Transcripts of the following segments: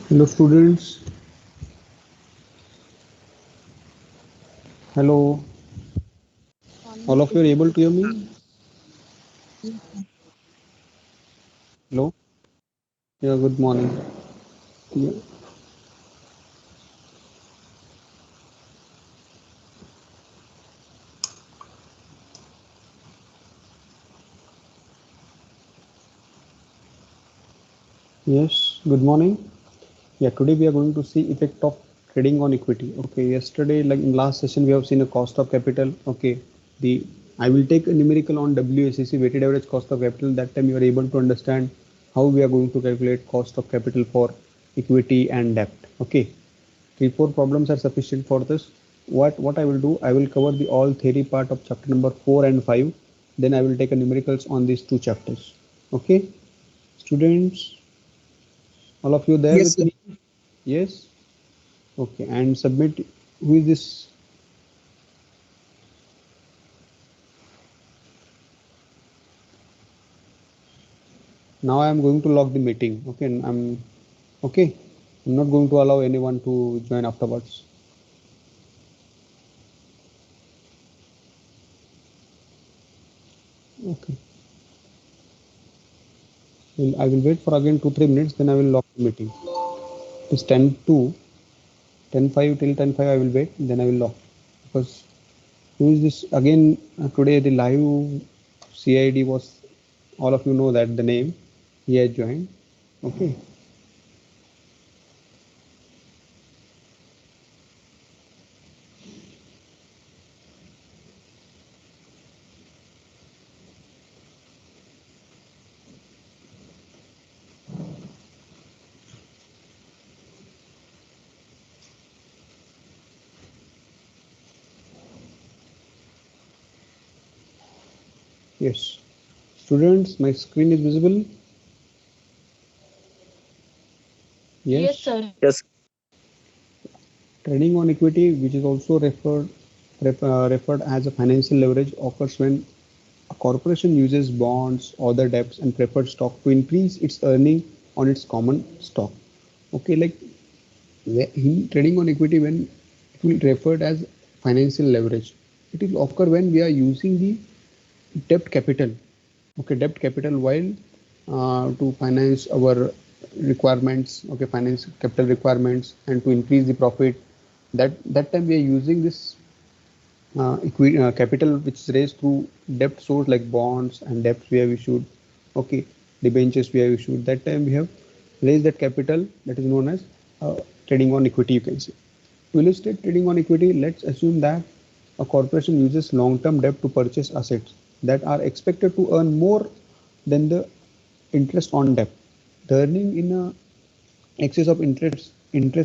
Hello students, hello, all of you are able to hear me? Hello, yeah, good morning. Yeah. Yes, good morning. Yeah, today we are going to see effect of trading on equity. Okay, yesterday, like in last session, we have seen a cost of capital. Okay, the I will take a numerical on WACC, weighted average cost of capital. That time you are able to understand how we are going to calculate cost of capital for equity and debt. Okay, 3 4 problems are sufficient for this. What I will do, I will cover the all theory part of chapter number 4 and 5. Then I will take a numericals on these two chapters. Okay, students, all of you there Yes, with sir. me? Yes. Okay, and submit. Who is this? Now I am going to log the meeting. Okay, and I'm okay. I'm not going to allow anyone to join afterwards. Okay, I will wait for again 2 3 minutes. Then I will log the meeting. It's 10 to 10:05 till 10:05. I will wait. Then I will log because who is this again? Today the live CID was, all of you know that the name he has joined. Okay. Yes. Students, my screen is visible. Yes, Yes. sir. Yes, Trading on equity, which is also referred as a financial leverage, occurs when a corporation uses bonds, other debts, and preferred stock to increase its earning on its common stock. Okay, like in trading on equity, when it will referred as financial leverage, it will occur when we are using the debt capital. Okay, debt capital while to finance our requirements. Okay, finance capital requirements and to increase the profit. That time we are using this capital which is raised through debt source like bonds and debts we have issued. Okay, debentures we have issued. That time we have raised that capital, that is known as trading on equity, you can say. To illustrate trading on equity, let's assume that a corporation uses long-term debt to purchase assets that are expected to earn more than the interest on debt. The earning in a excess of interest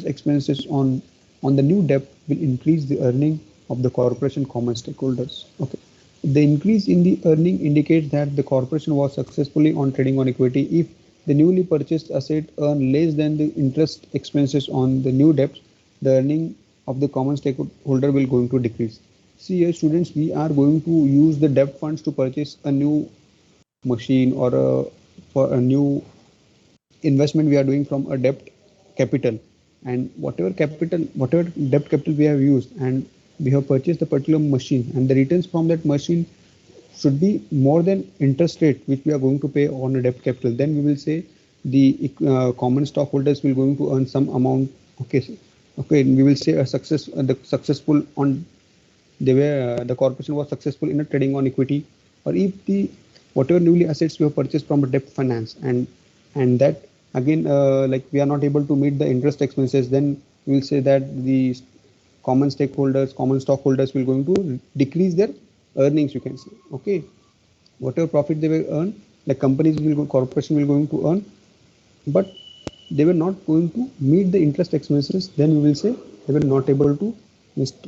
expenses on the new debt will increase the earning of the corporation common stakeholders. Okay, the increase in the earning indicates that the corporation was successfully on trading on equity. If the newly purchased asset earn less than the interest expenses on the new debt, the earning of the common stakeholder will going to decrease. See here, students, we are going to use the debt funds to purchase a new machine or for a new investment we are doing from a debt capital, and whatever debt capital we have used, and we have purchased the particular machine, and the returns from that machine should be more than interest rate which we are going to pay on a debt capital. Then we will say the common stockholders will going to earn some amount. Okay, okay, we will say a the successful on the corporation was successful in a trading on equity, or if the whatever newly assets we have purchased from a debt finance, and that again like we are not able to meet the interest expenses, then we will say that the common stockholders will going to decrease their earnings, you can say. Okay, whatever profit they will earn, the corporation will going to earn, but they were not going to meet the interest expenses, then we will say they were not able to,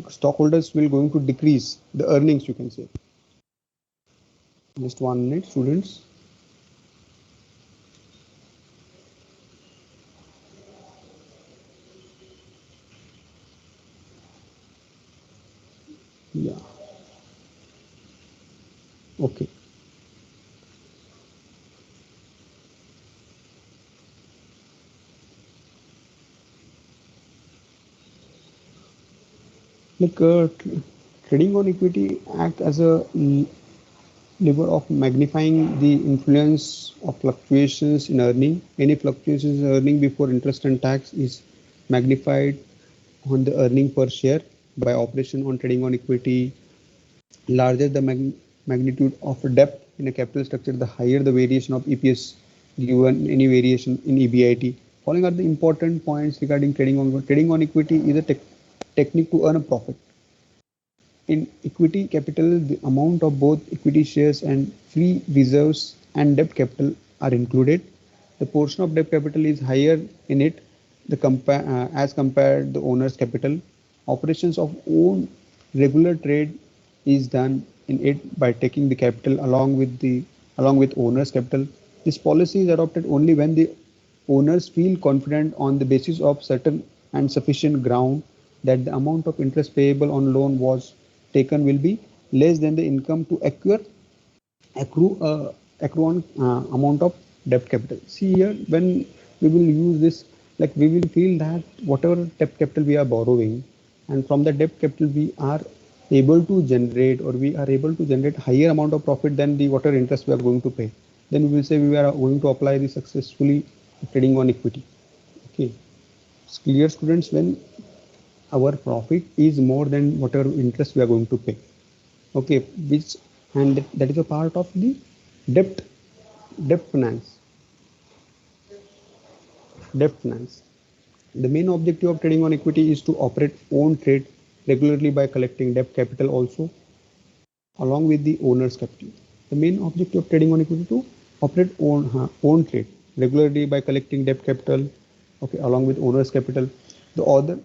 stockholders will going to decrease the earnings, you can say. Just 1 minute, students. Yeah. Okay. Like trading on equity act as a lever of magnifying the influence of fluctuations in earning. Any fluctuations in earning before interest and tax is magnified on the earning per share by operation on trading on equity. Larger the magnitude of a debt in a capital structure, the higher the variation of EPS given any variation in EBIT. Following are the important points regarding trading on equity is a technique to earn a profit. In equity capital, the amount of both equity shares and free reserves and debt capital are included. The portion of debt capital is higher in it as compared the owner's capital. Operations of own regular trade is done in it by taking the capital along with owner's capital. This policy is adopted only when the owners feel confident on the basis of certain and sufficient ground that the amount of interest payable on loan was taken will be less than the income to accrue on amount of debt capital. See here, when we will use this, like we will feel that whatever debt capital we are borrowing, and from the debt capital we are able to generate, or we are able to generate higher amount of profit than the whatever interest we are going to pay. Then we will say we are going to apply this successfully trading on equity. Okay, it's clear, students, when our profit is more than whatever interest we are going to pay. Okay, which, and that is a part of the debt debt finance. The main objective of trading on equity is to operate own trade regularly by collecting debt capital also along with the owner's capital. The main objective of trading on equity to operate own trade regularly by collecting debt capital, okay, along with owner's capital. The other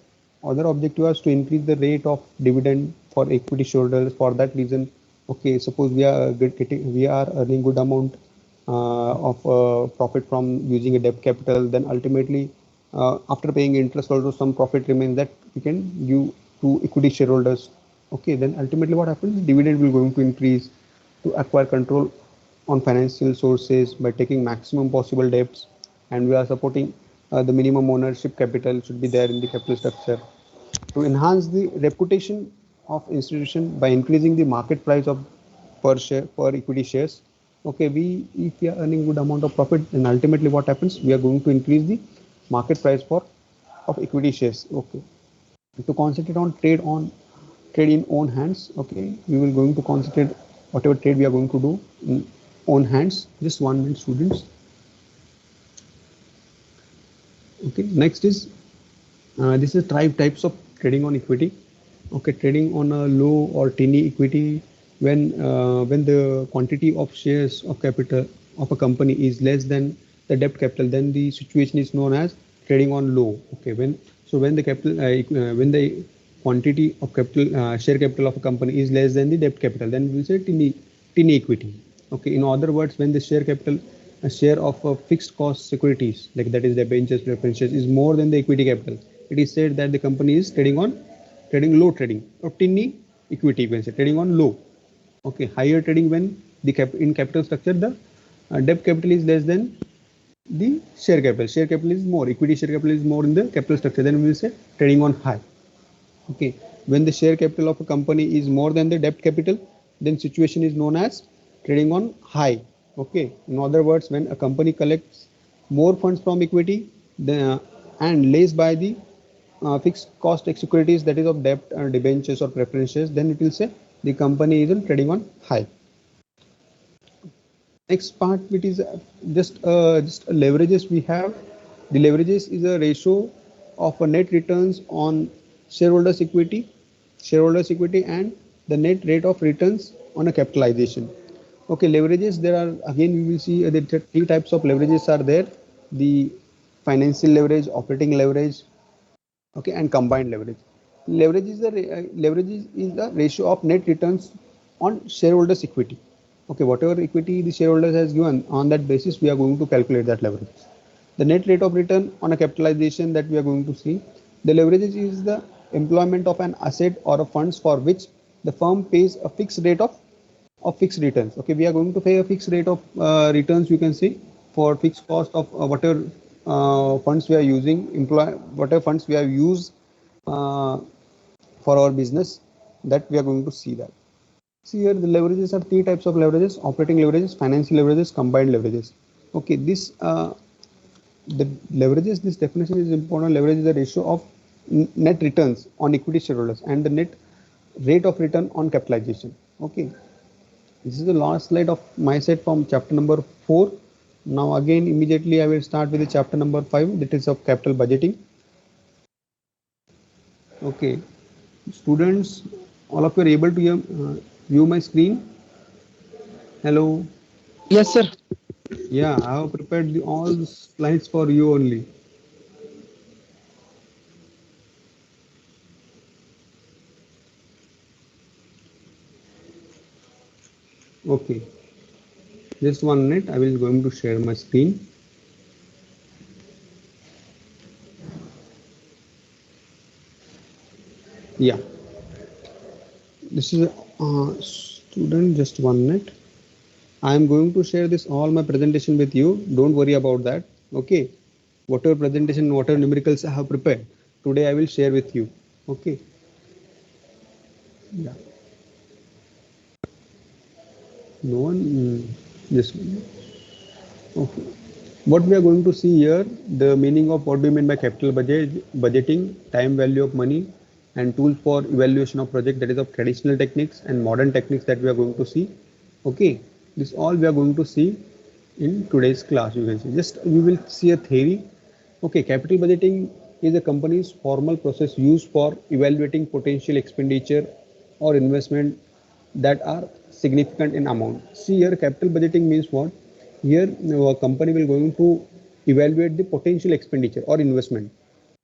objective is to increase the rate of dividend for equity shareholders. For that reason, okay, suppose we are earning good amount of profit from using a debt capital, then ultimately after paying interest also some profit remains that we can give to equity shareholders. Okay, then ultimately what happens, dividend will going to increase to acquire control on financial sources by taking maximum possible debts, and we are supporting the minimum ownership capital should be there in the capital structure to enhance the reputation of institution by increasing the market price of per equity shares. Okay, if we are earning good amount of profit, then ultimately what happens, we are going to increase the market price for of equity shares. Okay, to concentrate on trade in own hands. Okay, we will going to concentrate whatever trade we are going to do in own hands. Just 1 minute, students. Okay, next is this is types of trading on equity. Okay, trading on a low or tiny equity, when the quantity of shares of capital of a company is less than the debt capital, then the situation is known as trading on low. Okay, when the capital when the quantity of capital share capital of a company is less than the debt capital, then we will say tiny equity. Okay, in other words, when the share capital a share of fixed cost securities, like that is debentures, preferences, is more than the equity capital, it is said that the company is trading low trading, or tiny equity, you can say trading on low. Okay, higher trading when the in capital structure the debt capital is less than the share capital. Share capital is more, equity share capital is more in the capital structure, then we will say trading on high. Okay, when the share capital of a company is more than the debt capital, then situation is known as trading on high. Okay, in other words, when a company collects more funds from equity and lays by the fixed cost securities, that is of debt or debentures or preferences, then it will say the company is trading on high. Next part, which is just leverages we have. The leverages is a ratio of a net returns on shareholders equity and the net rate of returns on a capitalization. Okay, leverages, there are, again we will see the three types of leverages are there: the financial leverage, operating leverage, okay, and combined leverage. Leverage is the ratio of net returns on shareholders equity. Okay, whatever equity the shareholders has given, on that basis we are going to calculate that leverage. The net rate of return on a capitalization that we are going to see. The leverage is the employment of an asset or a funds for which the firm pays a fixed rate of fixed returns. Okay, we are going to pay a fixed rate of returns, you can see, for fixed cost of whatever funds we are using, whatever funds we have used for our business, that we are going to see that. See here, the leverages are three types of leverages: operating leverages, financial leverages, combined leverages. Okay, this the leverages, this definition is important. Leverage is the ratio of net returns on equity shareholders and the net rate of return on capitalization. Okay, this is the last slide of my set from chapter number 4. Now again, immediately I will start with the chapter number 5, that is of capital budgeting. Okay, students, all of you are able to view my screen. Hello. Yes, sir. Yeah, I have prepared all the slides for you only. Okay, just 1 minute. I will going to share my screen. Yeah, this is student. Just 1 minute. I am going to share this all my presentation with you. Don't worry about that. Okay, whatever presentation, whatever numericals I have prepared today, I will share with you. Okay. Yeah. No one. Just 1 minute. Okay. What we are going to see here, the meaning of what do you mean by capital budgeting, time value of money, and tools for evaluation of project, that is of traditional techniques and modern techniques that we are going to see. Okay, this all we are going to see in today's class. You can see, just we will see a theory. Okay, capital budgeting is a company's formal process used for evaluating potential expenditure or investment that are significant in amount. See here, capital budgeting means what? Here, a company will going to evaluate the potential expenditure or investment.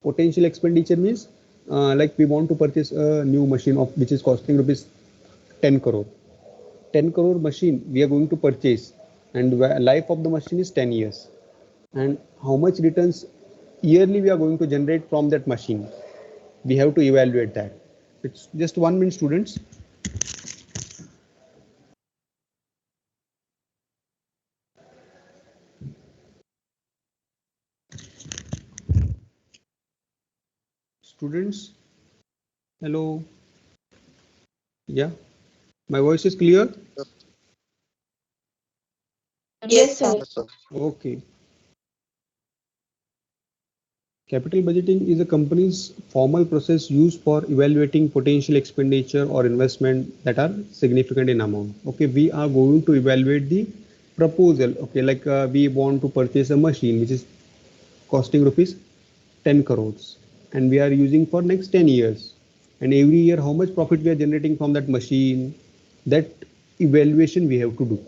Potential expenditure means like we want to purchase a new machine of which is costing rupees 10 crore. 10 crore machine we are going to purchase, and life of the machine is 10 years. And how much returns yearly we are going to generate from that machine? We have to evaluate that. It's just 1 minute, students. Students, hello. Yeah, my voice is clear. Yes, sir. Okay. Capital budgeting is a company's formal process used for evaluating potential expenditure or investment that are significant in amount. Okay, we are going to evaluate the proposal. Okay, like we want to purchase a machine which is costing rupees 10 crores, and we are using for next 10 years. And every year, how much profit we are generating from that machine, that evaluation we have to do.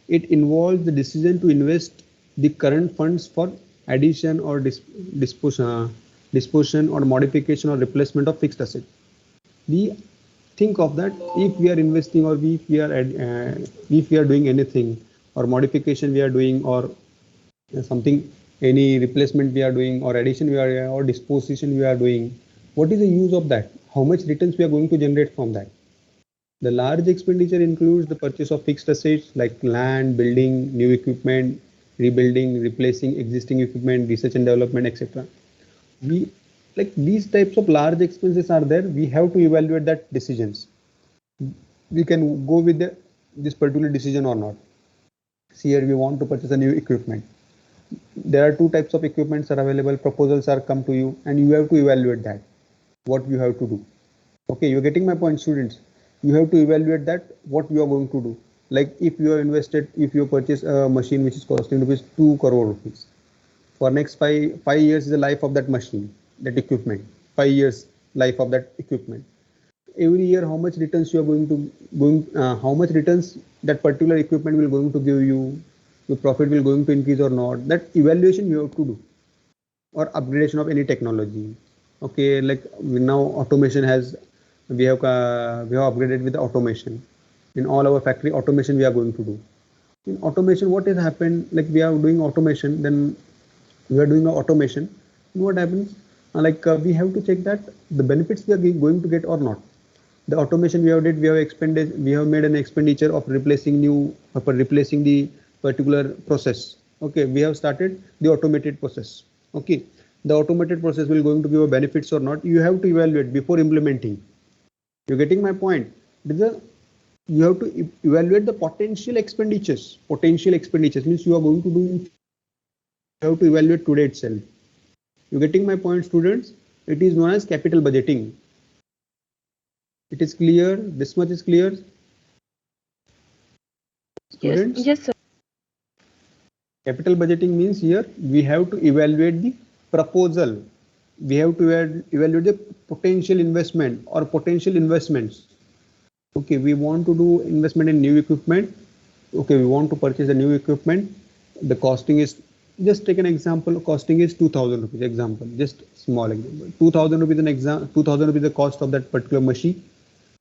It involves the decision to invest the current funds for addition or disposition or modification or replacement of fixed asset. We think of that if we are investing, or if we are doing anything, or modification we are doing, or something, any replacement we are doing, or addition we are, or disposition we are doing, what is the use of that? How much returns we are going to generate from that? The large expenditure includes the purchase of fixed assets like land, building, new equipment, rebuilding, replacing existing equipment, research and development, etc. We, like these types of large expenses are there. We have to evaluate that decisions. We can go with this particular decision or not. See here, we want to purchase a new equipment. There are two types of equipments are available. Proposals are come to you, and you have to evaluate that. What you have to do. Okay, you're getting my point, students. You have to evaluate that what you are going to do. Like if you are invested, if you purchase a machine which is costing rupees 2 crore rupees, for next five years is the life of that machine, that equipment. 5 years life of that equipment. Every year, how much returns you are how much returns that particular equipment will going to give you, your profit will going to increase or not. That evaluation you have to do, or upgradation of any technology. Okay, like now automation has, we have upgraded with the automation in all our factory. Automation we are going to do. In automation, what has happened, like we are doing automation, then we are doing automation. What happens, we have to check that the benefits we are going to get or not. The automation we have did, we have made an expenditure of replacing replacing the particular process. Okay, we have started the automated process. Okay, the automated process will going to give a benefits or not, you have to evaluate before implementing. You're getting my point? You have to evaluate the potential expenditures. Potential expenditures means you are going to do, you have to evaluate today itself. You getting my point, students? It is known as capital budgeting. It is clear? This much is clear? Students? Yes, sir. Capital budgeting means here we have to evaluate the proposal. We have to evaluate the potential investment or potential investments. Okay, we want to do investment in new equipment. Okay, we want to purchase a new equipment. The costing is, just take an example, costing is 2000 rupees, example, just small example. 2000 rupees an exam, 2000 rupees the cost of that particular machine,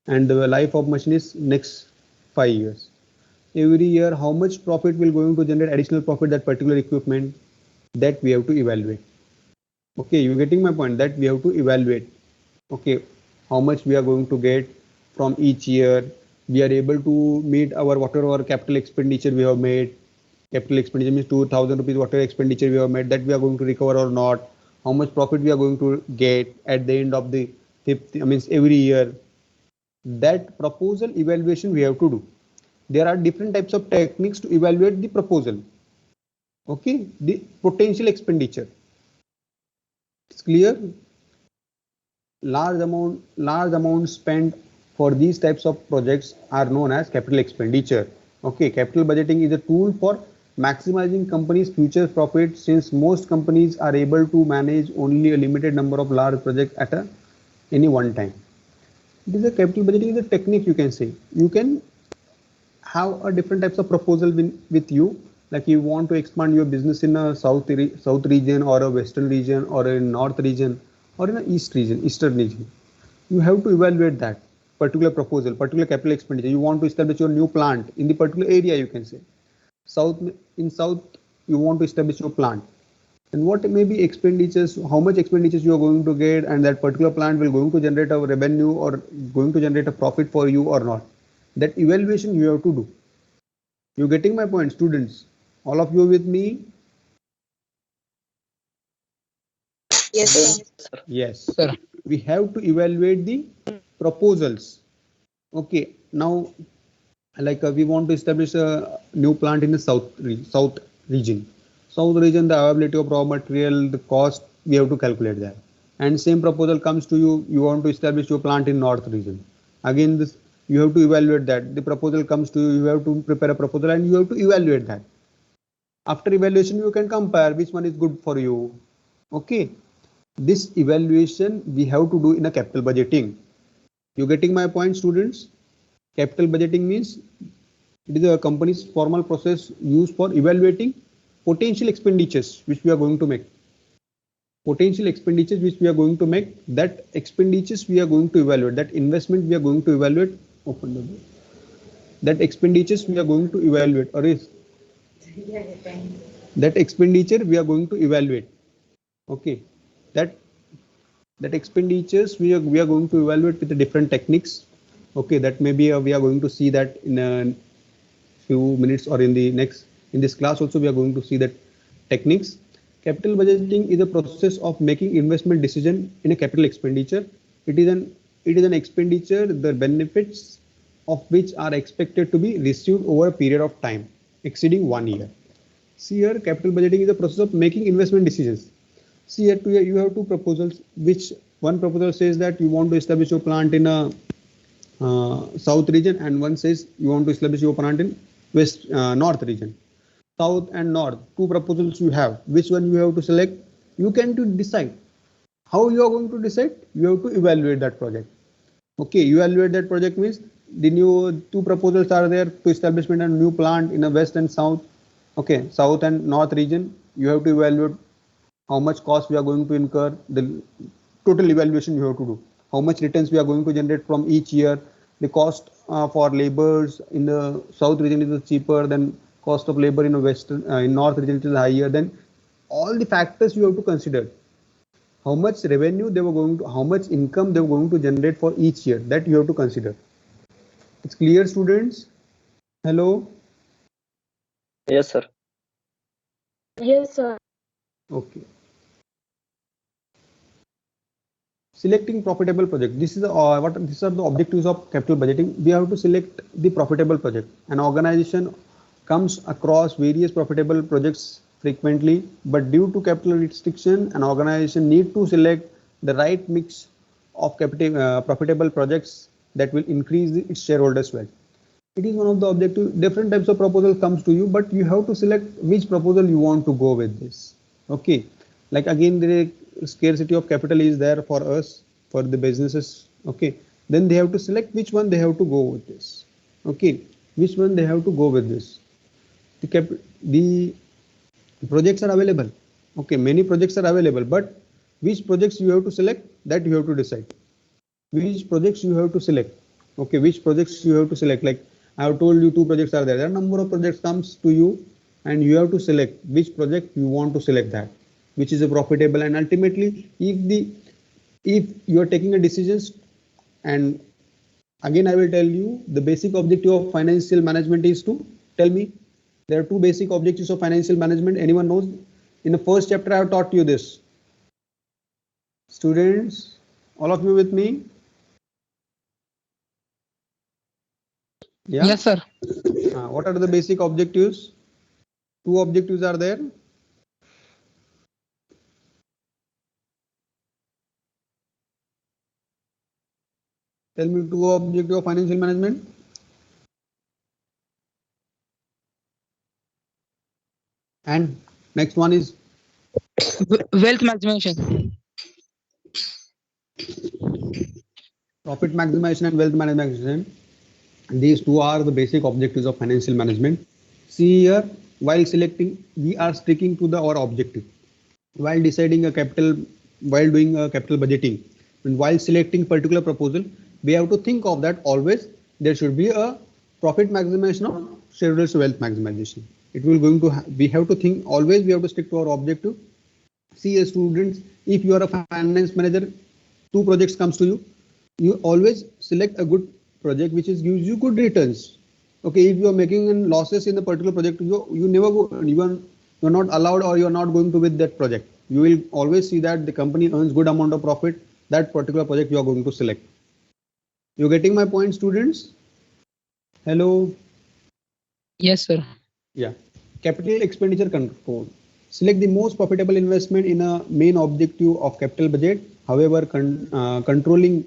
and the life of machine is next 5 years. Every year, how much profit will going to generate additional profit that particular equipment, that we have to evaluate. Okay, you getting my point? That we have to evaluate. Okay, how much we are going to get from each year. We are able to meet our whatever capital expenditure we have made. Capital expenditure means 2000 rupees whatever expenditure we have made, that we are going to recover or not. How much profit we are going to get at the end of the fifth, I mean every year. That proposal evaluation we have to do. There are different types of techniques to evaluate the proposal. Okay, the potential expenditure. It's clear? Large amount spent for these types of projects are known as capital expenditure. Okay, capital budgeting is a tool for maximizing companies' future profits, since most companies are able to manage only a limited number of large projects at any one time. It is a capital budgeting is a technique, you can say. You can have a different types of proposal with you, like you want to expand your business in a south region or a western region or a north region or in a eastern region. You have to evaluate that particular proposal, particular capital expenditure. You want to establish your new plant in the particular area, you can say south, in south you want to establish your plant, and what may be expenditures, how much expenditures you are going to get, and that particular plant will going to generate a revenue or going to generate a profit for you or not. That evaluation you have to do. You getting my point, students? All of you with me? Yes, sir. Yes. We have to evaluate the proposals. Okay, now like we want to establish a new plant in the south region. South region, the availability of raw material, the cost, we have to calculate that. And same proposal comes to you, you want to establish your plant in north region. Again, this you have to evaluate that. The proposal comes to you, you have to prepare a proposal and you have to evaluate that. After evaluation, you can compare which one is good for you. Okay, this evaluation we have to do in a capital budgeting. You getting my point, students? Capital budgeting means it is a company's formal process used for evaluating potential expenditures which we are going to make. Potential expenditures which we are going to make, that expenditures we are going to evaluate, that investment we are going to evaluate. Open the door. That expenditures we are going to evaluate, or is that expenditure we are going to evaluate. Okay, that expenditures we are going to evaluate with the different techniques. Okay, that maybe we are going to see that in a few minutes, or in this class also we are going to see that techniques. Capital budgeting is a process of making investment decision in a capital expenditure. It is an expenditure, the benefits of which are expected to be received over a period of time exceeding 1 year. See here, capital budgeting is a process of making investment decisions. See here, you have two proposals, which one proposal says that you want to establish your plant in a south region, and one says you want to establish your plant in north region. South and north, two proposals you have. Which one you have to select? You can to decide. How you are going to decide? You have to evaluate that project. Okay, evaluate that project means the new two proposals are there to establishment a new plant in a west and south. Okay, south and north region. You have to evaluate how much cost we are going to incur. The total evaluation you have to do. How much returns we are going to generate from each year. The cost for laborers in the south region is cheaper than cost of labor in the western in north region is higher. Then all the factors you have to consider. How much revenue they were going to, how much income they were going to generate for each year, that you have to consider. It's clear, students? Hello? Yes, sir. Yes, sir. Okay. selecting profitable project. This is what these are the objectives of capital budgeting. We have to select the profitable project. An organization comes across various profitable projects frequently, but due to capital restriction, an organization need to select the right mix of capital profitable projects that will increase its shareholders' wealth. It is one of the objective. Different types of proposal comes to you, but you have to select which proposal you want to go with this. Okay, like again, the scarcity of capital is there for us, for the businesses. Okay, then they have to select which one they have to go with this. Okay, which one they have to go with this. The projects are available. Okay, many projects are available, but which projects you have to select, that you have to decide. Which projects you have to select. Okay, which projects you have to select. Like I have told you, 2 projects are there. There are number of projects comes to you, and you have to select which project you want to select, that which is a profitable. And ultimately, if you are taking a decisions, and again I will tell you, the basic objective of financial management is to tell me. There are 2 basic objectives of financial management. Anyone knows? In the first chapter I have taught you this. Students, all of you with me? Yeah. Yes, sir. What are the basic objectives? 2 objectives are there. Tell me 2 objectives of financial management. And next one is Wealth maximization. profit maximization and wealth maximization. These 2 are the basic objectives of financial management. See here, while selecting, we are sticking to our objective. While deciding a capital, while doing a capital budgeting, and while selecting particular proposal, we have to think of that always. There should be a profit maximization or shareholders wealth maximization. It will going to we have to think always. We have to stick to our objective. See, as students, if you are a finance manager, 2 projects comes to you. You always select a good project which is gives you good returns. Okay, if you are making losses in a particular project, you never go. You are not allowed, or you are not going to with that project. You will always see that the company earns good amount of profit. That particular project you are going to select. You getting my point, students? Hello. Yes, sir. Yeah. Capital expenditure control. Select the most profitable investment in a main objective of capital budget. However, controlling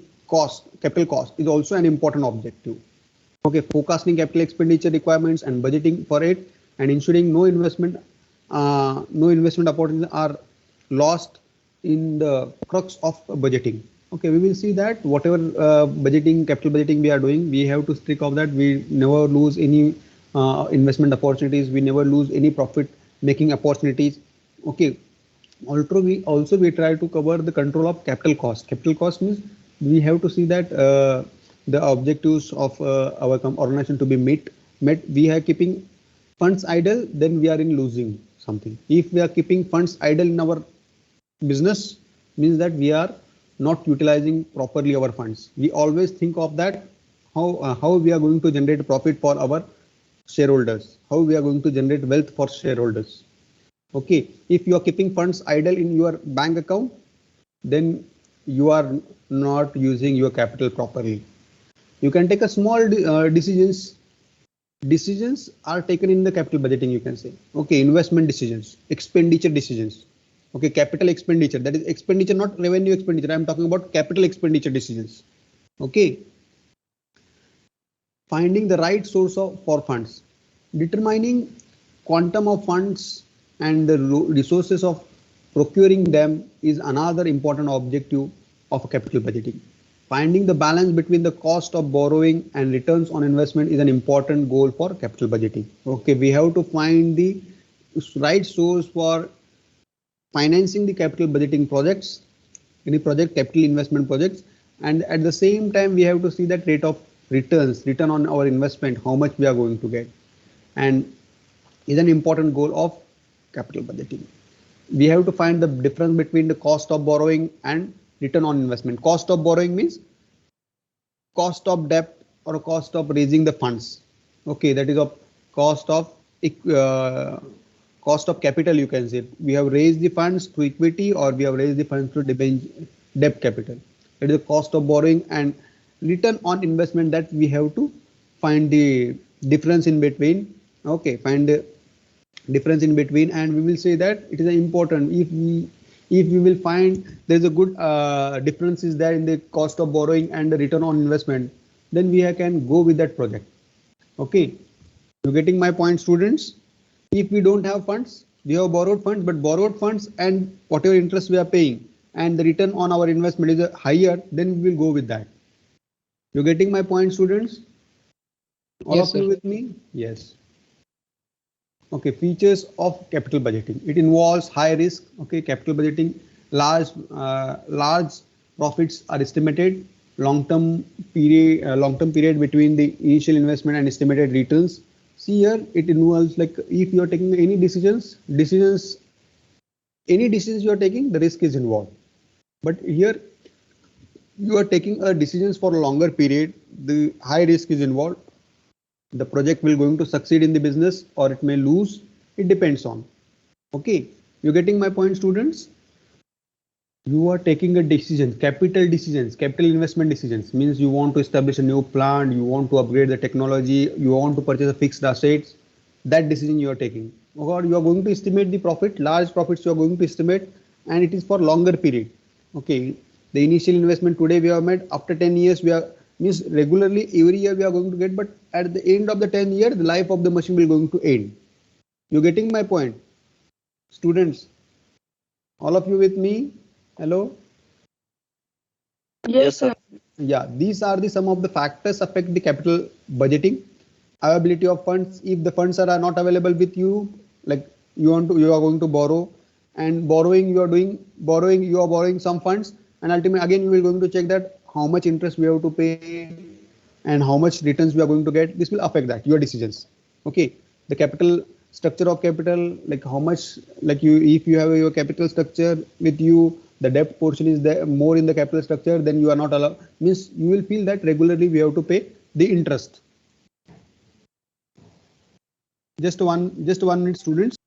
capital cost is also an important objective. Okay, forecasting capital expenditure requirements and budgeting for it, and ensuring no investment opportunities are lost in the crux of budgeting. Okay, we will see that whatever capital budgeting we are doing, we have to stick of that. We never lose any investment opportunities. We never lose any profit making opportunities. Okay. Also we try to cover the control of capital cost. Capital cost means we have to see that the objectives of our organization to be met. We are keeping funds idle, then we are in losing something. If we are keeping funds idle in our business, means that we are not utilizing properly our funds. We always think of that how we are going to generate profit for our shareholders, how we are going to generate wealth for shareholders. Okay, if you are keeping funds idle in your bank account, then you are not using your capital properly. You can take a small decisions. Decisions are taken in the capital budgeting, you can say. Okay, investment decisions, expenditure decisions. Okay, capital expenditure, that is expenditure, not revenue expenditure. I am talking about capital expenditure decisions. Okay. Finding the right source for funds. Determining quantum of funds and the resources of procuring them is another important objective of capital budgeting. Finding the balance between the cost of borrowing and returns on investment is an important goal for capital budgeting. Okay, we have to find the right source for financing the capital budgeting projects, any project, capital investment projects, and at the same time we have to see that rate of return on our investment, how much we are going to get, and is an important goal of capital budgeting. We have to find the difference between the cost of borrowing and return on investment. Cost of borrowing means cost of debt or cost of raising the funds. Okay, that is of cost of capital, you can say. We have raised the funds through equity, or we have raised the funds through debt capital. that is the cost of borrowing, and return on investment, that we have to find the difference in between. Okay, find the difference in between, and we will say that it is important. If we will find there is a good difference is there in the cost of borrowing and the return on investment, then we can go with that project. Okay, you getting my point, students? If we don't have funds, we have borrowed funds, but borrowed funds and whatever interest we are paying and the return on our investment is higher, then we will go with that. You getting my point, students? All Yes, of you sir. with me? Yes. Okay, features of capital budgeting. It involves high risk. Okay, capital budgeting, large profits are estimated. Long-term period between the initial investment and estimated returns. See here, it involves like if you are taking any decisions you are taking, the risk is involved. But here you are taking a decisions for a longer period, the high risk is involved. The project will going to succeed in the business or it may lose. It depends on. Okay, you getting my point, students? You are taking a decision, capital investment decisions, means you want to establish a new plant, you want to upgrade the technology, you want to purchase a fixed assets. That decision you are taking, or you are going to estimate the profit, large profits you are going to estimate, and it is for longer period. Okay, the initial investment today we have made, after 10 years we are, means regularly every year we are going to get, but at the end of the 10 year the life of the machine will going to end. You getting my point, students? All of you with me? Hello? Yes, sir. Yeah, these are the some of the factors affect the capital budgeting. Availability of funds. If the funds are not available with you, like you are going to borrow, and you are borrowing some funds, and ultimately again you will going to check that how much interest we have to pay and how much returns we are going to get. This will affect that your decisions. Okay, the capital structure of capital, like how much, like you, if you have your capital structure with you, the debt portion is there more in the capital structure, then you are not allowed, means you will feel that regularly we have to pay the interest. Just one minute, students.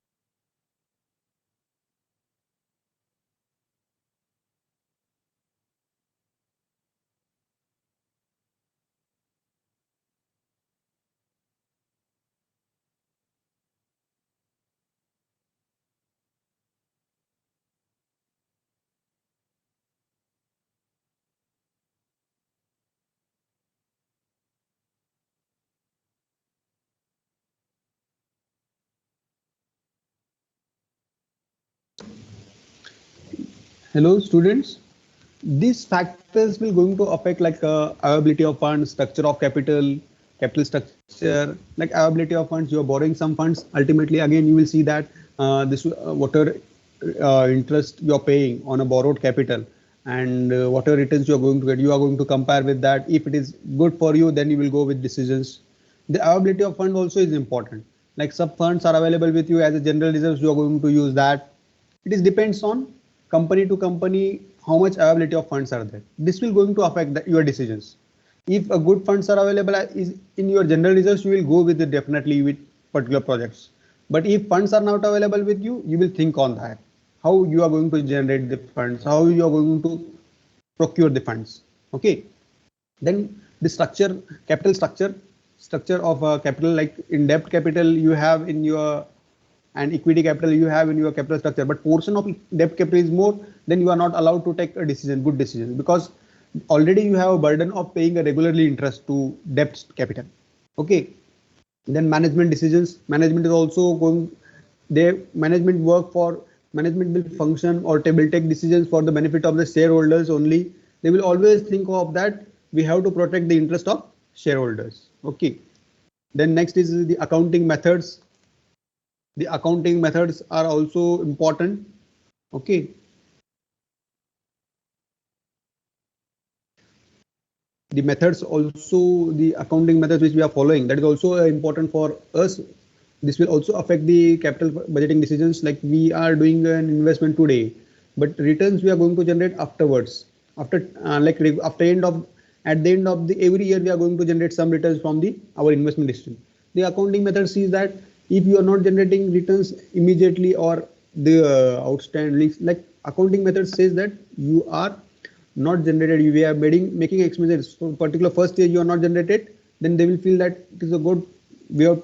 Hello, students. These factors will going to affect like availability of funds, structure of capital structure, like availability of funds. You are borrowing some funds. Ultimately, again, you will see that this whatever interest you are paying on a borrowed capital, and whatever returns you are going to get, you are going to compare with that. If it is good for you, then you will go with decisions. The availability of fund also is important. Like some funds are available with you as a general reserves, you are going to use that. It is depends on company to company how much availability of funds are there. This will going to affect your decisions. If a good funds are available is in your general reserves, you will go with it definitely with particular projects. But if funds are not available with you, you will think on that. How you are going to generate the funds, how you are going to procure the funds. Okay. Then the capital structure of capital, like in debt capital you have in your, and equity capital you have in your capital structure, but portion of debt capital is more, then you are not allowed to take a good decision, because already you have a burden of paying a regularly interest to debt capital. Okay, then management decisions. Management is also going, their management will function or will take decisions for the benefit of the shareholders only. They will always think of that we have to protect the interest of shareholders. Okay, then next is the accounting methods. The accounting methods are also important. Okay, the methods also, the accounting methods which we are following, that is also important for us. This will also affect the capital budgeting decisions. Like we are doing an investment today, but returns we are going to generate afterwards, after at the end of the every year we are going to generate some returns from the our investment decision. The accounting method sees that if you are not generating returns immediately, or the outstanding, like accounting method says that you are not generated, we are making expenses. So particular first year you are not generated, then they will feel that it is a good, we have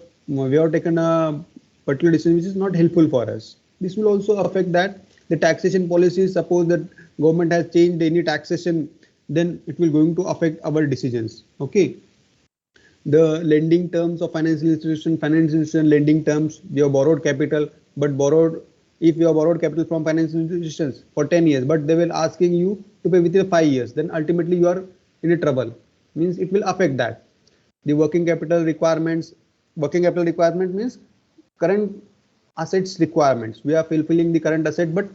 taken a particular decision which is not helpful for us. This will also affect that the taxation policies. Suppose that government has changed any taxation, then it will going to affect our decisions. Okay. The lending terms of financial institution lending terms, we have borrowed capital, but borrowed, if you have borrowed capital from financial institutions for 10 years, but they will asking you to pay within 5 years, then ultimately you are in a trouble. Means it will affect that. The working capital requirement means current assets requirements. We are fulfilling the current asset, but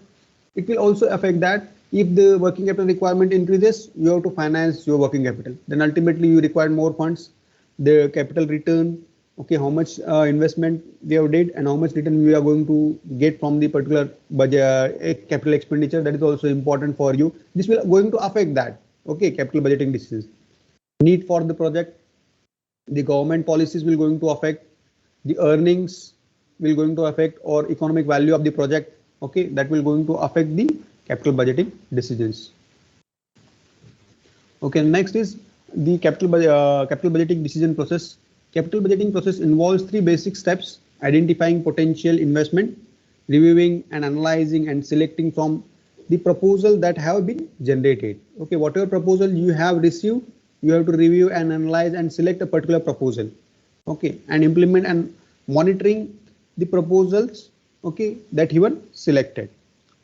it will also affect that if the working capital requirement increases, you have to finance your working capital. Then ultimately you require more funds. The capital return, okay, how much investment we have did and how much return we are going to get from the particular budget, capital expenditure, that is also important for you. This will going to affect that, okay, capital budgeting decisions. Need for the project, the government policies will going to affect, the earnings will going to affect, or economic value of the project, okay, that will going to affect the capital budgeting decisions. Okay, next is the capital budgeting decision process. Capital budgeting process involves 3 basic steps: identifying potential investment, reviewing and analyzing and selecting from the proposal that have been generated. Okay, whatever proposal you have received, you have to review and analyze and select a particular proposal. Okay, and implement and monitoring the proposals, okay, that you were selected.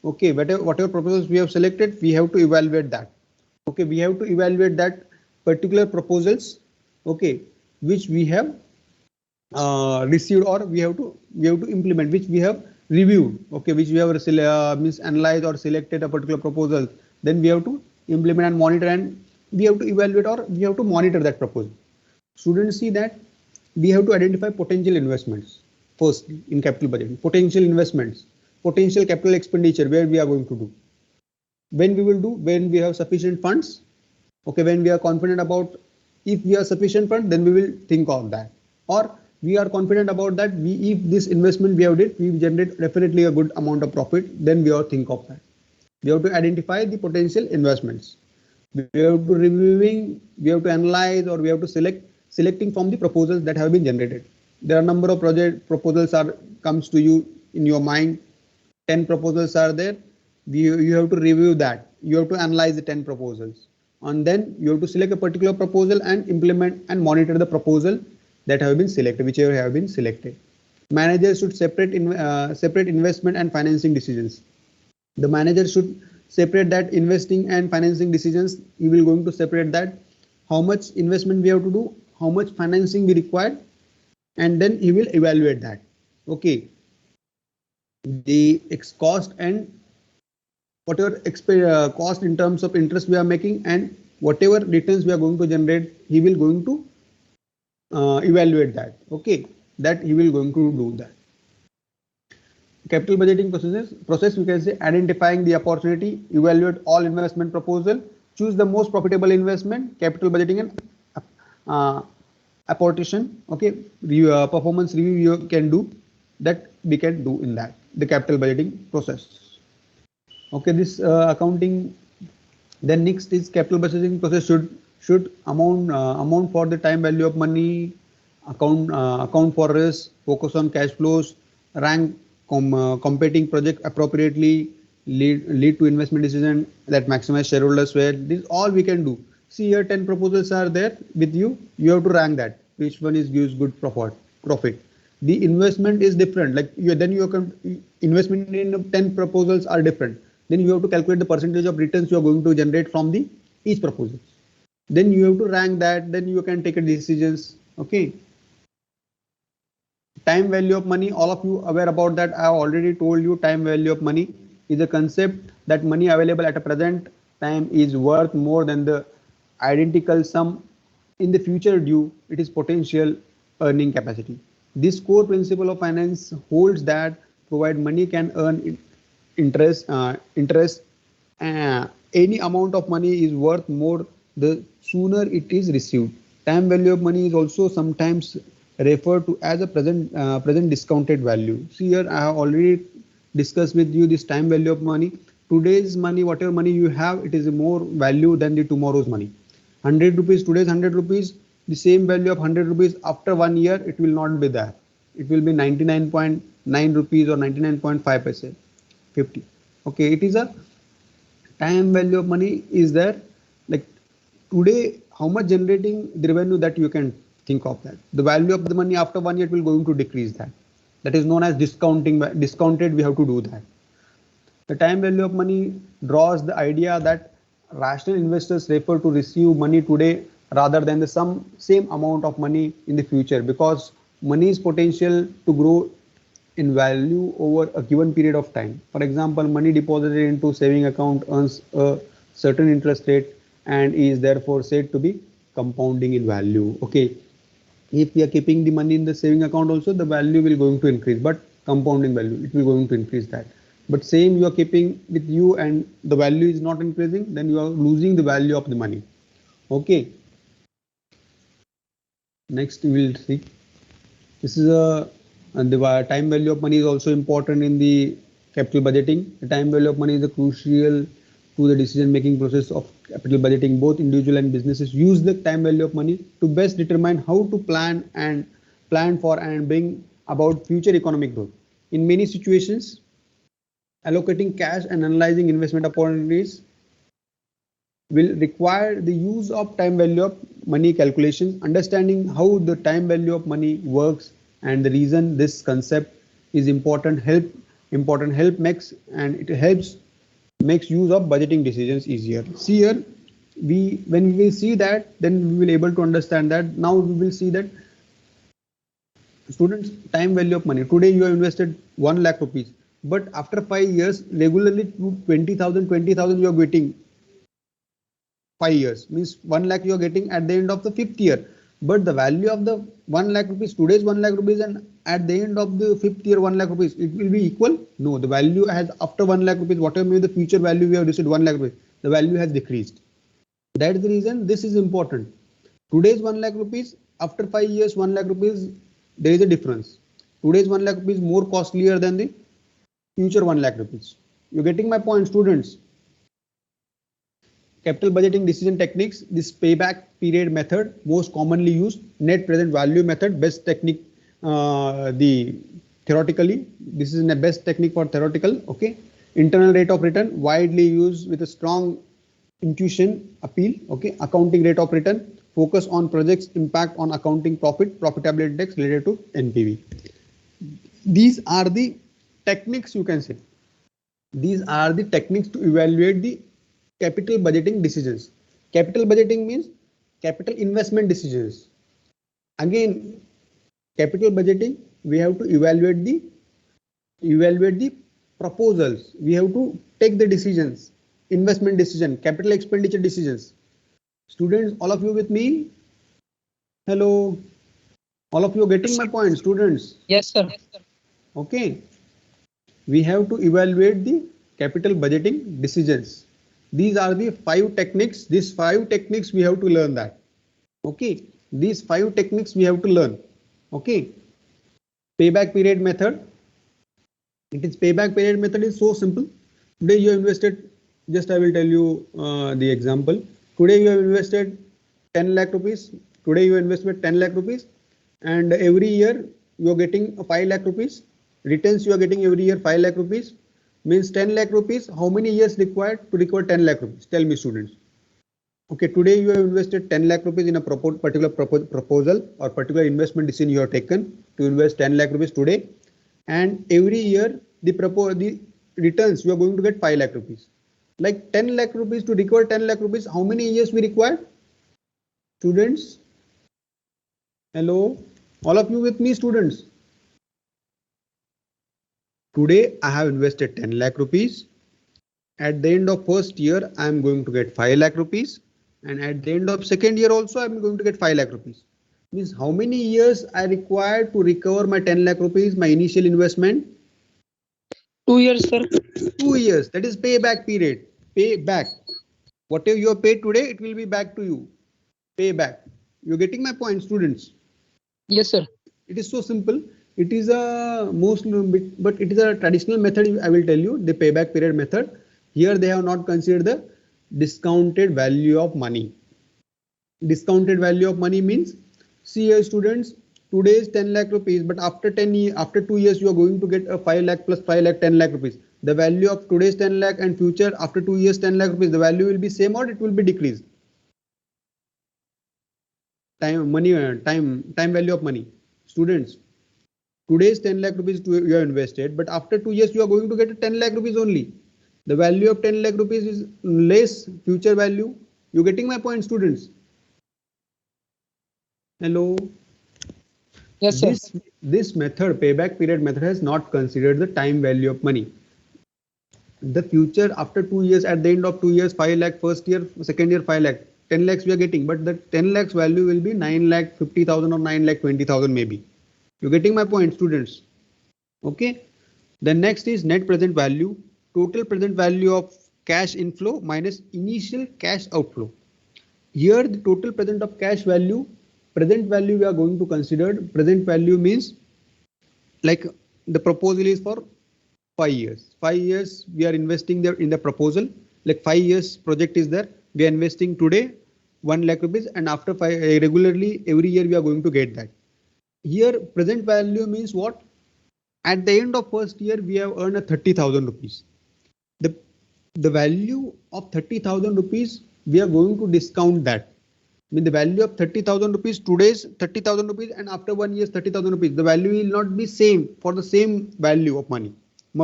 Okay, whatever proposals we have selected, we have to evaluate that. Okay, we have to evaluate that particular proposals, okay, which we have received, or we have to implement, which we have reviewed, okay, which we have analyzed or selected a particular proposal, then we have to implement and monitor, and we have to evaluate or we have to monitor that proposal. Students, see that we have to identify potential investments first in capital budgeting. Potential investments, potential capital expenditure, where we are going to do, when we will do, when we have sufficient funds. Okay, when we are confident about, if we have sufficient fund, then we will think of that. Or we are confident about that, if this investment we have did, we generate definitely a good amount of profit, then we have to think of that. We have to identify the potential investments. We have to reviewing, we have to analyze, or we have to selecting from the proposals that have been generated. There are number of proposals comes to you in your mind. 10 proposals are there. You have to review that. You have to analyze the 10 proposals. And then you have to select a particular proposal and implement and monitor the proposal that have been selected, whichever have been selected. Managers should separate investment and financing decisions. The manager should separate that investing and financing decisions. He will going to separate that, how much investment we have to do, how much financing we require, and then he will evaluate that. Okay, the cost and whatever cost in terms of interest we are making, and whatever returns we are going to generate, he will going to evaluate that. Okay, that he will going to do that. Capital budgeting process, you can say identifying the opportunity, evaluate all investment proposal, choose the most profitable investment, capital budgeting and apportion. Okay, performance review you can do, that we can do in that, the capital budgeting process. Okay, this accounting. Then next is capital budgeting process should amount for the time value of money, account for risk, focus on cash flows, rank competing project appropriately, lead to investment decision that maximize shareholders' value. This all we can do. See here, 10 proposals are there with you. You have to rank that which one is gives good profit. The investment is different. Like then you can investment in 10 proposals are different. Then you have to calculate the percentage of returns you are going to generate from the each proposal. Then you have to rank that. Then you can take a decisions. Okay. Time value of money, all of you aware about that. I have already told you time value of money is a concept that money available at a present time is worth more than the identical sum in the future due it is potential earning capacity. This core principle of finance holds that provide money can earn interest, any amount of money is worth more the sooner it is received. Time value of money is also sometimes referred to as a present discounted value. See here, I have already discussed with you this time value of money. today's money, whatever money you have, it is more value than the tomorrow's money. 100 rupees, today's 100 rupees, the same value of 100 rupees after 1 year, it will not be there. It will be 99.9 rupees or 99.5 paise, 50. Okay, it is a time value of money is there. Like today, how much generating the revenue that you can think of that. The value of the money after 1 year will going to decrease that. That is known as discounting. Discounted, we have to do that. The time value of money draws the idea that rational investors prefer to receive money today rather than the same amount of money in the future, because money's potential to grow in value over a given period of time. For example, money deposited into saving account earns a certain interest rate and is therefore said to be compounding in value. Okay, if we are keeping the money in the saving account also, the value will going to increase, but compounding value, it will going to increase that. But same you are keeping with you and the value is not increasing, then you are losing the value of the money. Okay, next we will see. This is a, and the time value of money is also important in the capital budgeting. The time value of money is crucial to the decision making process of capital budgeting. Both individual and businesses use the time value of money to best determine how to plan for and bring about future economic growth. In many situations, allocating cash and analyzing investment opportunities will require the use of time value of money calculations. Understanding how the time value of money works and the reason this concept is important help makes, and it helps makes use of budgeting decisions easier. See here, when we will see that, then we will able to understand that. Now we will see that students, time value of money. Today you have invested 1 lakh rupees, but after 5 years, regularly 20,000 you are getting. 5 years means 1 lakh you are getting at the end of the 5th year. But the value of the 1 lakh rupees, today's 1 lakh rupees, and at the end of the 5th year 1 lakh rupees, it will be equal? No, the value has after 1 lakh rupees, whatever may be the future value we have received 1 lakh rupees, the value has decreased. That is the reason this is important. Today's 1 lakh rupees, after 5 years 1 lakh rupees, there is a difference. Today's 1 lakh rupees more costlier than the future 1 lakh rupees. You're getting my point, students? Capital budgeting decision techniques, this payback period method, most commonly used, net present value method, best technique, the theoretically, this is the best technique for theoretical. Okay, internal rate of return, widely used with a strong intuition appeal. Okay, accounting rate of return, focus on projects impact on accounting profitability index related to NPV. These are the techniques, you can say. These are the techniques to evaluate the capital budgeting decisions. Capital budgeting means capital investment decisions. Again, capital budgeting, we have to evaluate the proposals. We have to take the decisions, investment decision, capital expenditure decisions. Students, all of you with me? Hello. All of you are getting my point, students? Yes, sir. Okay. We have to evaluate the capital budgeting decisions. These are the 5 techniques. These 5 techniques we have to learn that. Okay. These 5 techniques we have to learn. Okay. Payback period method. It is payback period method is so simple. Today you have invested, just I will tell you the example. Today you have invested 10 lakh rupees. Today you invested 10 lakh rupees, and every year you are getting 5 lakh rupees. Returns you are getting every year 5 lakh rupees. Means 10 lakh rupees. How many years required to recover 10 lakh rupees? Tell me, students. Okay, today you have invested 10 lakh rupees in a particular proposal or particular investment decision you have taken to invest 10 lakh rupees today, and every year the returns you are going to get 5 lakh rupees. Like 10 lakh rupees to recover 10 lakh rupees, how many years we require? Students, hello, all of you with me, students? Today I have invested 10 lakh rupees. At the end of first year, I am going to get 5 lakh rupees. And at the end of second year also, I am going to get 5 lakh rupees. Means how many years I require to recover my 10 lakh rupees, my initial investment? 2 years, sir. 2 years. That is payback period. Payback. Whatever you have paid today, it will be back to you. Payback. You're getting my point, students? Yes, sir. It is so simple. It is a but it is a traditional method. I will tell you the payback period method. Here they have not considered the discounted value of money. Discounted value of money means, see here students, today's 10 lakh rupees, but after 10 years, after 2 years, you are going to get a 5 lakh plus 5 lakh, 10 lakh rupees. The value of today's 10 lakh and future after 2 years 10 lakh rupees, the value will be same or it will be decreased. Time value of money. Students, today's 10 lakh rupees you have invested, but after 2 years you are going to get 10 lakh rupees only. The value of 10 lakh rupees is less future value. You getting my point, students? Hello. Yes, sir. This method, payback period method, has not considered the time value of money. The future after 2 years, at the end of 2 years, 5 lakh, first year, second year, 5 lakh, 10 lakhs we are getting, but the 10 lakhs value will be 9 lakh 50,000 or 9 lakh 20,000 maybe. You getting my point, students? Okay. The next is net present value, total present value of cash inflow minus initial cash outflow. Here the total present of cash value, present value we are going to consider. Present value means like the proposal is for 5 years. 5 years we are investing there in the proposal. Like 5 years project is there. We are investing today 1 lakh rupees, and after regularly every year we are going to get that. Here present value means what? At the end of first year we have earned a 30,000 rupees. The value of 30,000 rupees we are going to discount that. I mean the value of 30,000 rupees, today's 30,000 rupees, and after 1 year 30,000 rupees. The value will not be same for the same value of money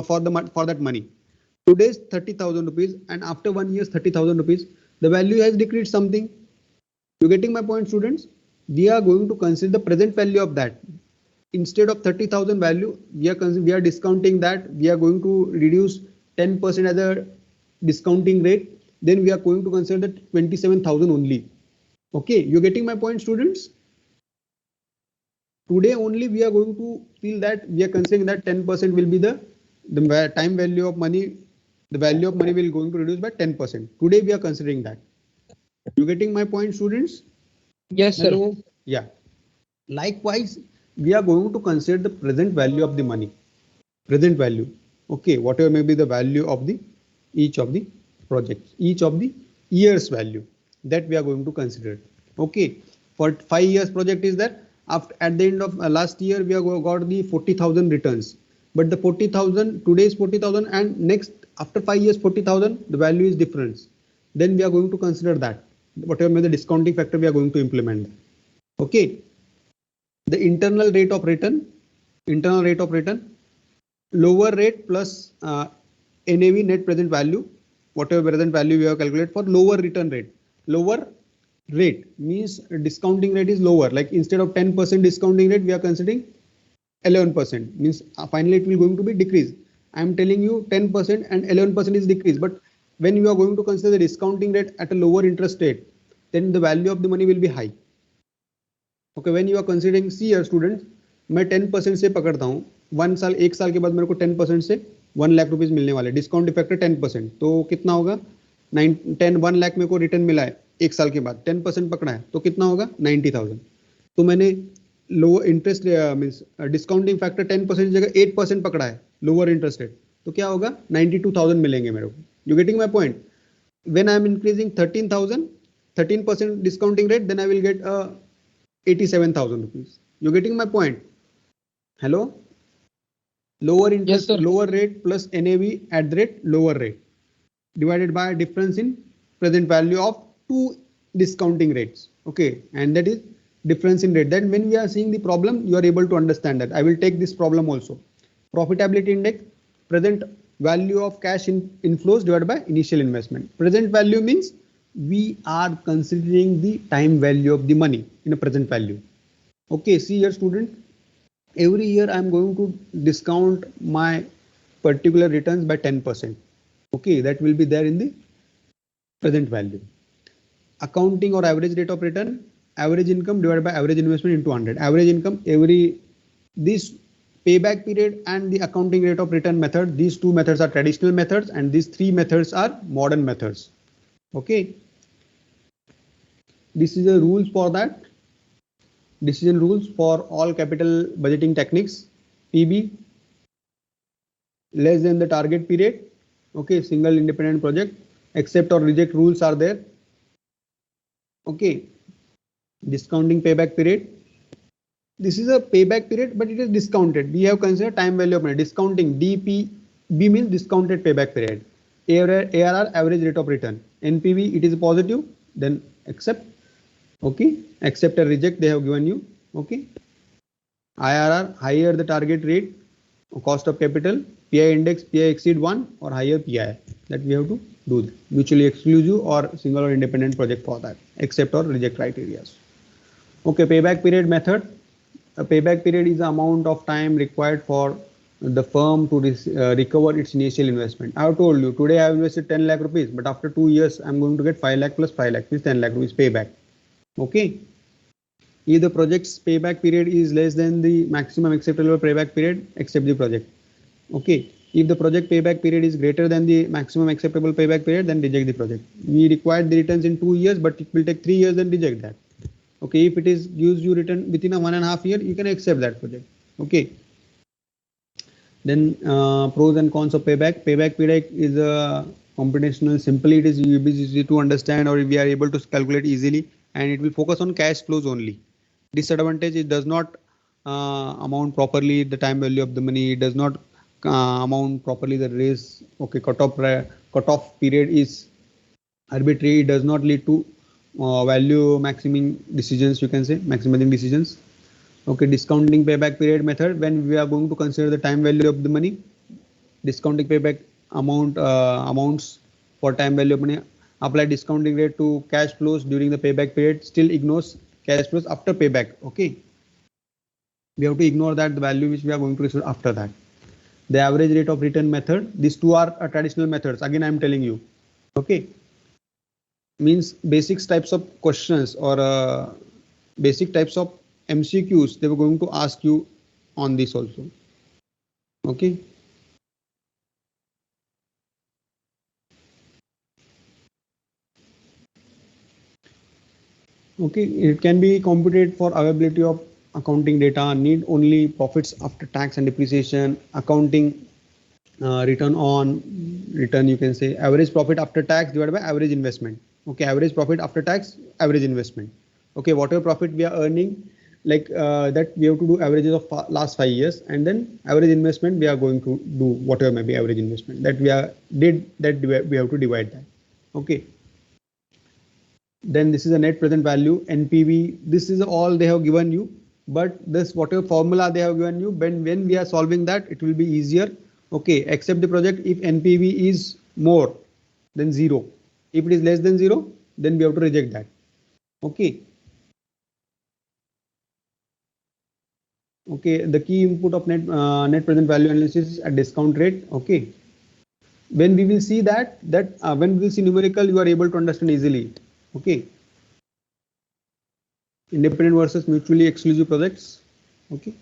for that money. Today's 30,000 rupees and after 1 year's 30,000 rupees, the value has decreased something. You getting my point, students? We are going to consider the present value of that. Instead of 30,000 value, we are discounting that. We are going to reduce 10% as a discounting rate. Then we are going to consider the 27,000 only. Okay, you getting my point, students? Today only we are going to feel that we are considering that 10% will be the time value of money. The value of money will going to reduce by 10%. Today we are considering that. You getting my point, students? Yes, sir. Hello? Yeah. Likewise, we are going to consider the present value of the money. Present value. Okay, whatever may be the value of each of the projects, each of the year's value, that we are going to consider. Okay, for 5 years project is that at the end of last year we have got the 40,000 returns, but the 40,000, today's 40,000 and next after 5 years 40,000, the value is difference. Then we are going to consider that whatever may the discounting factor we are going to implement. Okay, the internal rate of return, lower rate plus NAV, net present value, whatever present value we have calculated for lower return rate. Lower rate means discounting rate is lower. Like instead of 10% discounting rate, we are considering 11%. Means finally it will going to be decreased. I am telling you 10% and 11% is decreased. But when you are going to consider the discounting rate at a lower interest rate, then the value of the money will be high. Okay, when you are considering, see here students, मैं 10% से पकड़ता हूँ, 1 साल के बाद मेरे को 10% से 1 लाख रुपीज मिलने वाले, डिस्काउंट इफेक्ट 10%, तो कितना होगा 1 लाख मेरे को रिटर्न मिला है 1 साल के बाद, 10% पकड़ा है तो कितना होगा 90,000. तो मैंने lower interest means discounting factor 10% की जगह 8% पकड़ा है, लोअर इंटरेस्ट रेट, तो क्या होगा 92,000 मिलेंगे मेरे को. You getting my point? When I am increasing 13% discounting rate, then I will get 87,000 rupees. You getting my point? Hello? Lower interest, Yes, sir. lower rate plus NAV at the rate, lower rate divided by difference in present value of two discounting rates. Okay, and that is difference in rate. Then when we are seeing the problem, you are able to understand that. I will take this problem also. Profitability index, present value of cash inflows divided by initial investment. Present value means we are considering the time value of the money in a present value. Okay, see here student, every year I am going to discount my particular returns by 10%. Okay, that will be there in the present value. Accounting or average rate of return, average income divided by average investment into 100. Average income, this payback period and the accounting rate of return method, these two methods are traditional methods and these three methods are modern methods. Okay, this is the rules for that. Decision rules for all capital budgeting techniques. PB less than the target period, Okay, single independent project, accept or reject rules are there. Okay, discounting payback period. This is a payback period, but it is discounted. We have considered time value of money. Discounting DPB means discounted payback period. ARR average rate of return. NPV it is positive, then accept. Okay, accept or reject they have given you. Okay, IRR higher the target rate, cost of capital, PI index, PI exceed 1 or higher PI. That we have to do that. Mutually exclusive or single or independent project for that. Accept or reject criteria. Okay, payback period method. A payback period is the amount of time required for the firm to recover its initial investment. I have told you today I have invested 10 lakh rupees, but after 2 years I'm going to get 5 lakh plus 5 lakh, which 10 lakh rupees payback. Okay. If the project's payback period is less than the maximum acceptable payback period, accept the project. Okay. If the project payback period is greater than the maximum acceptable payback period, then reject the project. We require the returns in 2 years, but it will take 3 years, then reject that. Okay, if it is gives you return within a 1.5 year, you can accept that project. Okay. Then pros and cons of payback. Payback period is a computational. Simply, it is easy to understand, or we are able to calculate easily, and it will focus on cash flows only. Disadvantage: it does not amount properly the time value of the money. It does not amount properly the raise. Okay, cutoff period is arbitrary. It does not lead to value maximizing decisions. You can say maximizing decisions. Okay, discounting payback period method. When we are going to consider the time value of the money, discounting payback amounts for time value of money. Apply discounting rate to cash flows during the payback period. Still ignores cash flows after payback. Okay, we have to ignore that the value which we are going to receive after that. The average rate of return method. These two are traditional methods. Again, I am telling you. Okay, means basic types of questions or basic types of MCQs they were going to ask you on this also. Okay. Okay, it can be computed for availability of accounting data, need only profits after tax and depreciation, accounting return on return, you can say average profit after tax divided by average investment. Okay, average profit after tax, average investment. Okay, whatever profit we are earning, like that we have to do averages of last 5 years, and then average investment we are going to do whatever may be average investment that we have to divide that. Okay. Then this is a net present value, NPV. This is all they have given you, but this whatever formula they have given you, when we are solving that, it will be easier. Okay, accept the project if NPV is more than 0. If it is less than 0, then we have to reject that. Okay. Okay, the key input of net present value analysis is a discount rate. Okay. When we will see that when we will see numerical, you are able to understand easily. Okay. Independent versus mutually exclusive projects. Okay.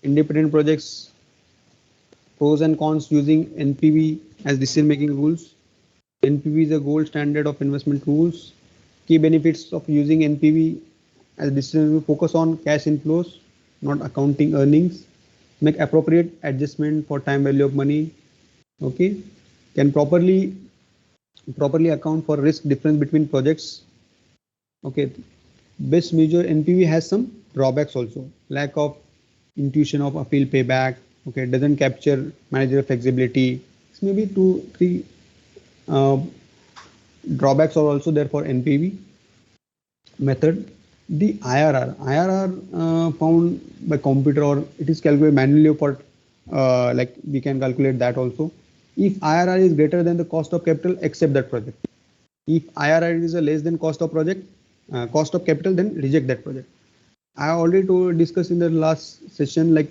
Independent projects, pros and cons using NPV as decision making rules. NPV is a gold standard of investment rules. Key benefits of using NPV as decision: focus on cash inflows, not accounting earnings. Make appropriate adjustment for time value of money. Okay. Can properly account for risk difference between projects. Okay. Best measure NPV has some drawbacks also. Lack of intuition of appeal payback. Okay, doesn't capture managerial flexibility. It's maybe 2-3 drawbacks are also there for NPV method. The IRR found by computer, or it is calculated manually for like we can calculate that also. If IRR is greater than the cost of capital, accept that project. If IRR is a less than cost of capital, then reject that project. I already discussed in the last session like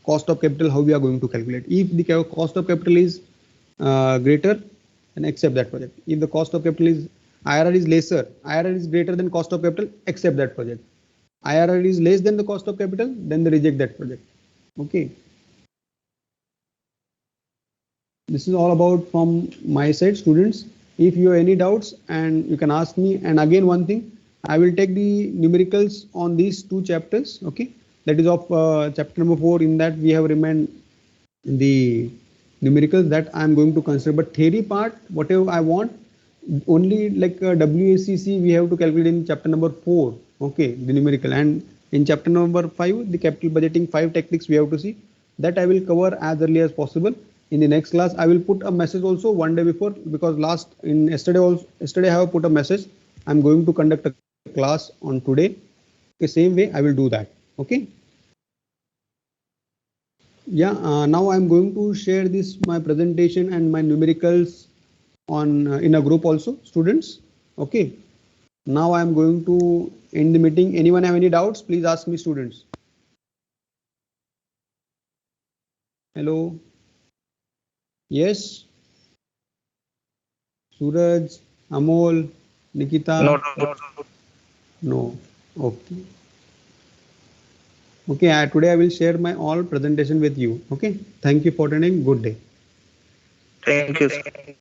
cost of capital, how we are going to calculate. If the cost of capital is greater, then accept that project. If the cost of capital is IRR is lesser, IRR is greater than cost of capital, accept that project. IRR is less than the cost of capital, then they reject that project. Okay. This is all about from my side, students. If you have any doubts, and you can ask me. And again, one thing, I will take the numericals on these 2 chapters. Okay, that is of chapter number 4. In that we have remained the numericals that I'm going to consider. But theory part, whatever I want, only like WACC we have to calculate in chapter number 4. Okay, the numerical, and in chapter number 5, the capital budgeting 5 techniques we have to see. That I will cover as early as possible. In the next class, I will put a message also one day before, because yesterday I have put a message. I'm going to conduct a class on today. The same way I will do that. Okay. Yeah. Now I'm going to share this my presentation and my numericals on in a group also, students. Okay. Now I'm going to end the meeting. Anyone have any doubts? Please ask me, students. Hello. Yes. Suraj, Amol, Nikita. No. Okay. Okay. Today I will share my all presentation with you. Okay. Thank you for attending. Good day. Thank you, sir.